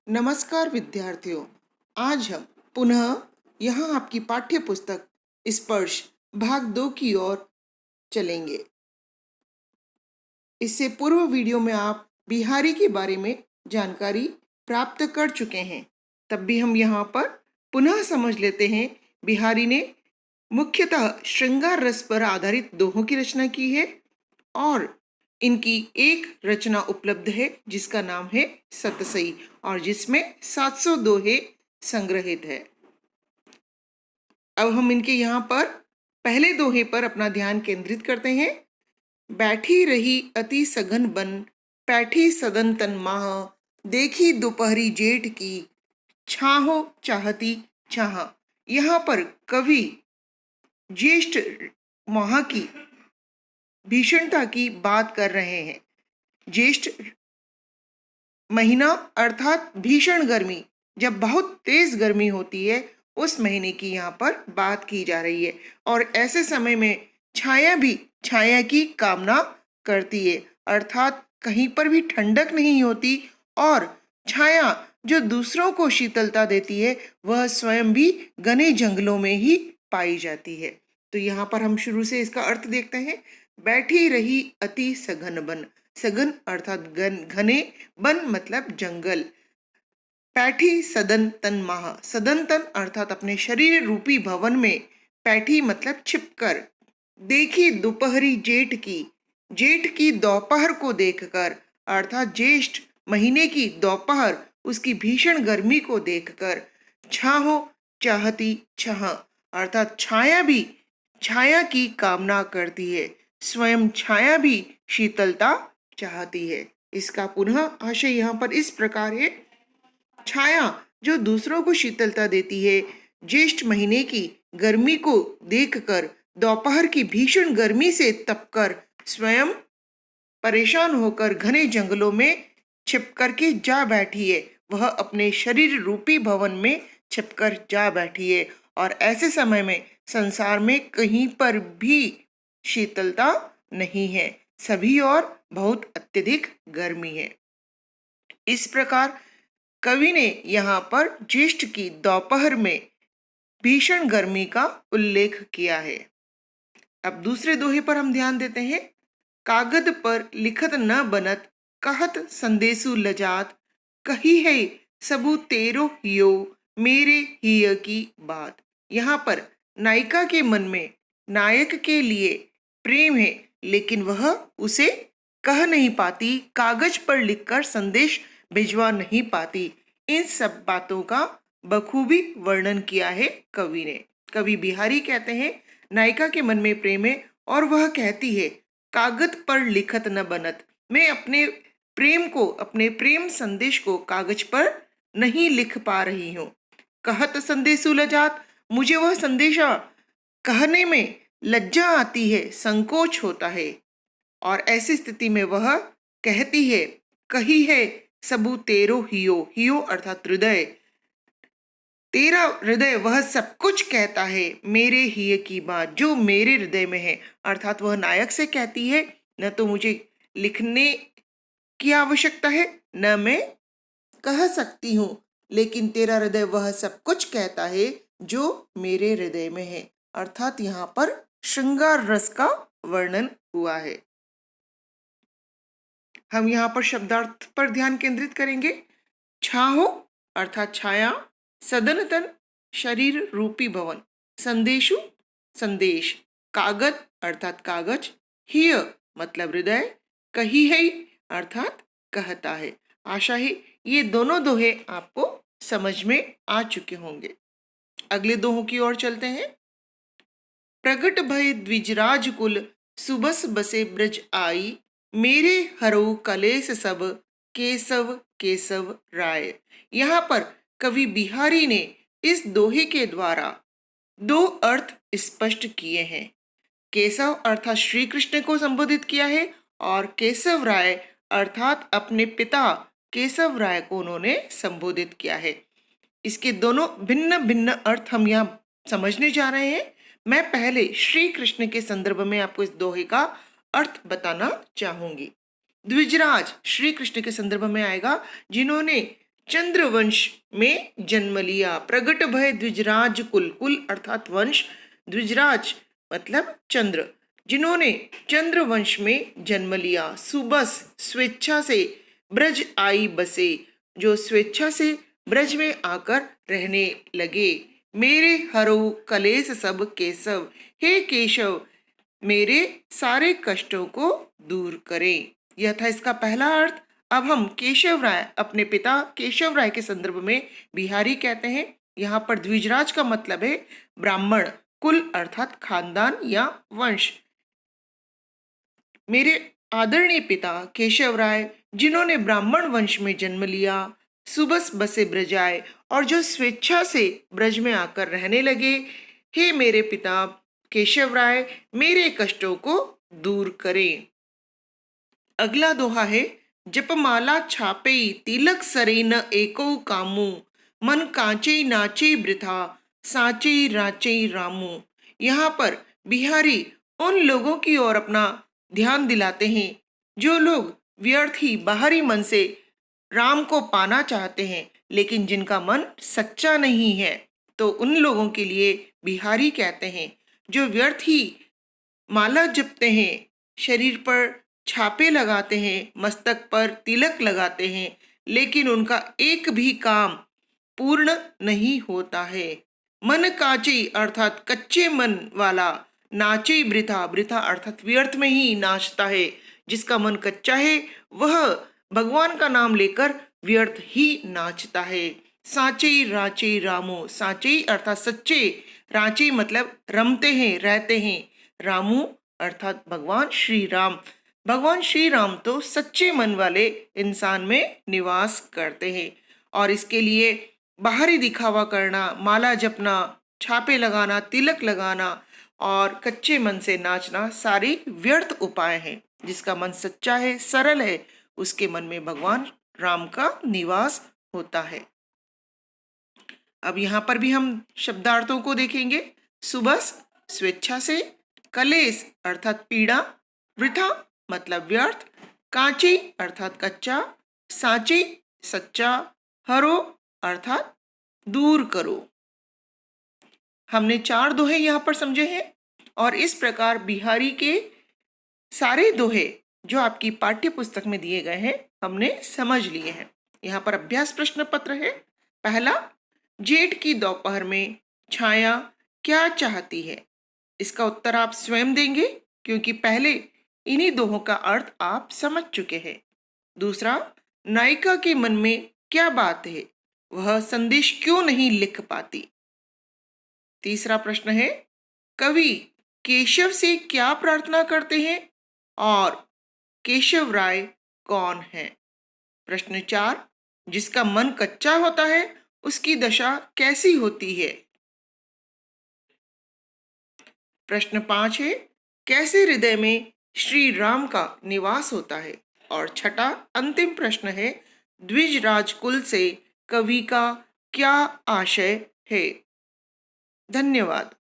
नमस्कार विद्यार्थियों। आज हम पुनः यहाँ आपकी पाठ्य पुस्तक स्पर्श भाग 2 की ओर चलेंगे। इससे पूर्व वीडियो में आप बिहारी के बारे में जानकारी प्राप्त कर चुके हैं। तब भी हम यहाँ पर पुनः समझ लेते हैं। बिहारी ने मुख्यतः श्रृंगार रस पर आधारित दोहों की रचना की है और इनकी एक रचना उपलब्ध है जिसका नाम है सतसई और जिसमें 700 दोहे संग्रहित है। अब हम इनके यहाँ पर पहले दोहे पर अपना ध्यान केंद्रित करते हैं। बैठी रही अति सघन बन, पैठी सदन तन माह, देखी दोपहरी जेठ की, छाहो चाहती छाह। यहाँ पर कवि ज्येष्ठ माह की भीषणता की बात कर रहे हैं। ज्येष्ठ महीना अर्थात भीषण गर्मी, जब बहुत तेज गर्मी होती है उस महीने की यहाँ पर बात की जा रही है। और ऐसे समय में छाया भी छाया की कामना करती है, अर्थात कहीं पर भी ठंडक नहीं होती और छाया जो दूसरों को शीतलता देती है वह स्वयं भी घने जंगलों में ही पाई जाती है। तो यहाँ पर हम शुरू से इसका अर्थ देखते हैं। बैठी रही अति सघन बन, सघन अर्थात घने, बन मतलब जंगल। पैठी सदन तन माह, सदन तन अर्थात अपने शरीर रूपी भवन में, पैठी मतलब छिपकर। देखी दोपहरी जेठ की, जेठ की दोपहर को देखकर अर्थात ज्येष्ठ महीने की दोपहर, उसकी भीषण गर्मी को देखकर। छाहो चाहती छाह अर्थात छाया भी छाया की कामना करती है, स्वयं छाया भी शीतलता चाहती है। इसका पुनः आशय यहाँ पर इस प्रकार है। छाया जो दूसरों को शीतलता देती है, ज्येष्ठ महीने की गर्मी को देखकर, दोपहर की भीषण गर्मी से तपकर स्वयं परेशान होकर घने जंगलों में छिपकर के जा बैठी है। वह अपने शरीर रूपी भवन में छिपकर जा बैठी है और ऐसे समय में संसार में कहीं पर भी शीतलता नहीं है, सभी और बहुत अत्यधिक गर्मी है। इस प्रकार कवि ने यहाँ पर ज्येष्ठ की दोपहर में भीषण गर्मी का उल्लेख किया है। अब दूसरे दोहे पर हम ध्यान देते हैं। कागद पर लिखत न बनत, कहत संदेशु लजात, कही है सबू तेरो हियो, मेरे हिय की बात। यहाँ पर नायिका के मन में नायक के लिए प्रेम है, लेकिन वह उसे कह नहीं पाती, कागज पर लिखकर संदेश भिजवा नहीं पाती। इन सब बातों का बखूबी वर्णन किया है कवि ने। कवि बिहारी कहते हैं नायिका के मन में प्रेम है और वह कहती है कागज पर लिखत न बनत, मैं अपने प्रेम को, अपने प्रेम संदेश को कागज पर नहीं लिख पा रही हूँ। कहत संदेशु लजात, मुझे वह संदेशा कहने में लज्जा आती है, संकोच होता है। और ऐसी स्थिति में वह कहती है, कही है सबू तेरो हियो, हियो अर्थात हृदय, तेरा हृदय वह सब कुछ कहता है, मेरे हिय की बात, जो मेरे हृदय में है। अर्थात वह नायक से कहती है न तो मुझे लिखने की आवश्यकता है न मैं कह सकती हूँ, लेकिन तेरा हृदय वह सब कुछ कहता है जो मेरे हृदय में है। अर्थात यहाँ पर श्रृंगार रस का वर्णन हुआ है। हम यहाँ पर शब्दार्थ पर ध्यान केंद्रित करेंगे। छाहो अर्थात छाया, सदन तन शरीर रूपी भवन, संदेशु संदेश, कागज अर्थात कागज, हिय मतलब हृदय, कही है अर्थात कहता है। आशा है ये दोनों दोहे आपको समझ में आ चुके होंगे। अगले दोहों की ओर चलते हैं। प्रगट भय द्विजराज कुल, सुबस बसे ब्रज आई, मेरे हरऊ कलेस सब, केशव केशव राय। यहाँ पर कवि बिहारी ने इस दोहे के द्वारा दो अर्थ स्पष्ट किए हैं। केशव अर्थात श्री कृष्ण को संबोधित किया है और केशव राय अर्थात अपने पिता केशव राय को उन्होंने संबोधित किया है। इसके दोनों भिन्न भिन्न अर्थ हम यहाँ समझने जा रहे हैं। मैं पहले श्री कृष्ण के संदर्भ में आपको इस दोहे का अर्थ बताना चाहूंगी। द्विजराज श्री कृष्ण के संदर्भ में आएगा, जिन्होंने चंद्रवंश में जन्म लिया। प्रगट भय द्विजराज कुल, कुल अर्थात वंश, द्विजराज मतलब चंद्र, जिन्होंने चंद्रवंश में जन्म लिया। सुबस स्वेच्छा से ब्रज आई बसे, जो स्वेच्छा से ब्रज में आकर रहने लगे। मेरे हरो कलेस सब केशव, हे केशव मेरे सारे कष्टों को दूर करें। यह था इसका पहला अर्थ। अब हम केशव राय, अपने पिता केशव राय के संदर्भ में बिहारी कहते हैं। यहाँ पर द्विजराज का मतलब है ब्राह्मण, कुल अर्थात खानदान या वंश। मेरे आदरणीय पिता केशव राय, जिन्होंने ब्राह्मण वंश में जन्म लिया, सुबस बसे ब्रज आए, और जो स्वेच्छा से ब्रज में आकर रहने लगे। हे मेरे पिता केशव राय, मेरे कष्टों को दूर करें। अगला दोहा है, जपमाला छापे तिलक सरे न एको कामू, मन कांचे नाचे वृथा, साचे राचे रामू। यहाँ पर बिहारी उन लोगों की ओर अपना ध्यान दिलाते हैं जो लोग व्यर्थ ही बाहरी मन से राम को पाना चाहते हैं, लेकिन जिनका मन सच्चा नहीं है। तो उन लोगों के लिए बिहारी कहते हैं, जो व्यर्थ ही माला जपते हैं, शरीर पर छापे लगाते हैं, मस्तक पर तिलक लगाते हैं, लेकिन उनका एक भी काम पूर्ण नहीं होता है। मन काची अर्थात कच्चे मन वाला, नाचे वृथा, वृथा अर्थात व्यर्थ में ही नाचता है। जिसका मन कच्चा है वह भगवान का नाम लेकर व्यर्थ ही नाचता है। साचे राचे रामो, साचे अर्थात सच्चे, राचे मतलब रमते हैं, रहते हैं, रामू अर्थात भगवान श्री राम। भगवान श्री राम तो सच्चे मन वाले इंसान में निवास करते हैं, और इसके लिए बाहरी दिखावा करना, माला जपना, छापे लगाना, तिलक लगाना और कच्चे मन से नाचना सारी व्यर्थ उपाय हैं। जिसका मन सच्चा है, सरल है, उसके मन में भगवान राम का निवास होता है। अब यहाँ पर भी हम शब्दार्थों को देखेंगे। सुबस स्वेच्छा से, कलेश अर्थात पीड़ा, वृथा मतलब व्यर्थ, कांची अर्थात कच्चा, साची सच्चा, हरो अर्थात दूर करो। हमने 4 दोहे यहाँ पर समझे हैं, और इस प्रकार बिहारी के सारे दोहे जो आपकी पाठ्य पुस्तक में दिए गए हैं हमने समझ लिए हैं। यहाँ पर अभ्यास प्रश्न पत्र है। पहला, जेठ की दोपहर में छाया क्या चाहती है? इसका उत्तर आप स्वयं देंगे, क्योंकि पहले इन्हीं दोहों का अर्थ आप समझ चुके हैं। दूसरा, नायिका के मन में क्या बात है, वह संदेश क्यों नहीं लिख पाती? तीसरा प्रश्न है, कवि केशव से क्या प्रार्थना करते हैं और केशव राय कौन है? प्रश्न 4, जिसका मन कच्चा होता है उसकी दशा कैसी होती है? प्रश्न 5 है, कैसे हृदय में श्री राम का निवास होता है? और छठा अंतिम प्रश्न है, द्विज राजकुल से कवि का क्या आशय है? धन्यवाद।